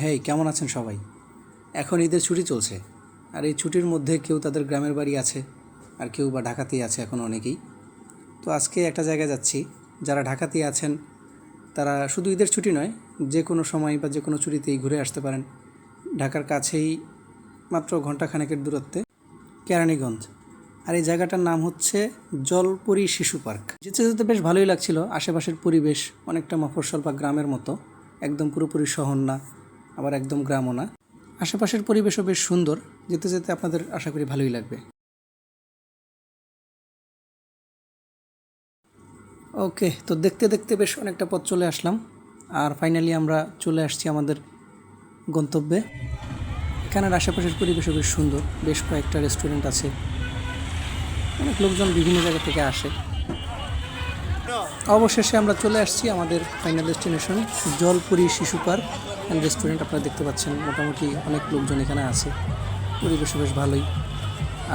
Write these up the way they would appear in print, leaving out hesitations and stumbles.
হেই, কেমন আছেন সবাই? এখন ঈদের ছুটি চলছে, আর এই ছুটির মধ্যে কেউ তাদের গ্রামের বাড়ি আছে, আর কেউ বা ঢাকাতেই আছে এখন অনেকেই। তো আজকে একটা জায়গায় যাচ্ছি। যারা ঢাকাতেই আছেন তারা শুধু ঈদের ছুটি নয়, যে কোনো সময় বা যে কোনো ছুটিতেই ঘুরে আসতে পারেন। ঢাকার কাছেই মাত্র ঘণ্টাখানেকের দূরত্বে কেরানীগঞ্জ। আর এই জায়গাটার নাম হচ্ছে জলপরি শিশু পার্ক। যেতে যেতে বেশ ভালোই লাগছিল। আশেপাশের পরিবেশ অনেকটা মফস্বল বা গ্রামের মতো, একদম পুরোপুরি শহর না, আবার একদম গ্রামও না। আশেপাশের পরিবেশও বেশ সুন্দর। যেতে যেতে আপনাদের আশা করি ভালোই লাগবে। ওকে, তো দেখতে দেখতে বেশ অনেকটা পথ চলে আসলাম, আর ফাইনালি আমরা চলে আসছি আমাদের গন্তব্যে। এখানের আশেপাশের পরিবেশও বেশ সুন্দর, বেশ কয়েকটা রেস্টুরেন্ট আছে, অনেক লোকজন বিভিন্ন জায়গা থেকে আসে। অবশেষে আমরা চলে আসছি আমাদের ফাইনাল ডেস্টিনেশন, জলপুরি শিশু পার্ক অ্যান্ড রেস্টুরেন্ট। আপনারা দেখতে পাচ্ছেন মোটামুটি অনেক লোকজন এখানে আছে, পরিবেশও বেশ ভালোই।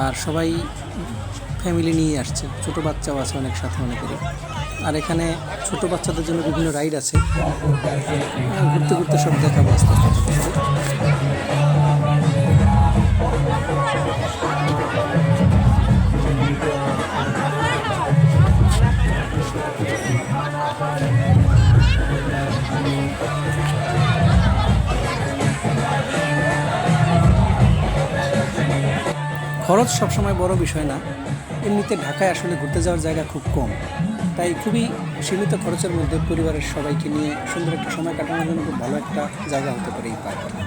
আর সবাই ফ্যামিলি নিয়ে আসছে, ছোটো বাচ্চাও আছে অনেক সাথে অনেকেরই। আর এখানে ছোটো বাচ্চাদের জন্য বিভিন্ন রাইড আছে, ঘুরতে ঘুরতে সব দেখাবো আস্তে আস্তে। খরচ সবসময় বড় বিষয় না, এমনিতে ঢাকায় আসলে ঘুরতে যাওয়ার জায়গা খুব কম, তাই খুবই সীমিত খরচের মধ্যে পরিবারের সবাইকে নিয়ে সুন্দর একটা সময় কাটানোর জন্য খুব ভালো একটা জায়গা হতে পারে এই পার্কটা।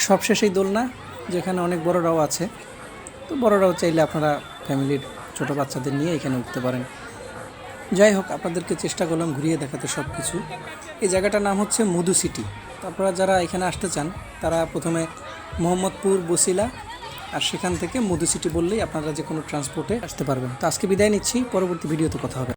সবশেষেই দোলনা, যেখানে অনেক বড়রাও আছে। তো বড়রাও চাইলে আপনারা ফ্যামিলির ছোটো বাচ্চাদের নিয়ে এখানে উঠতে পারেন। যাই হোক, আপনাদেরকে চেষ্টা করলাম ঘুরিয়ে দেখাতে সব কিছু। এই জায়গাটার নাম হচ্ছে মধু সিটি। তারপরে যারা এখানে আসতে চান তারা প্রথমে মোহাম্মদপুর বসিলা, আর সেখান থেকে মধু সিটি বললেই আপনারা যে কোনো ট্রান্সপোর্টে আসতে পারবেন। তো আজকে বিদায় নিচ্ছি, পরবর্তী ভিডিওতে কথা হবে।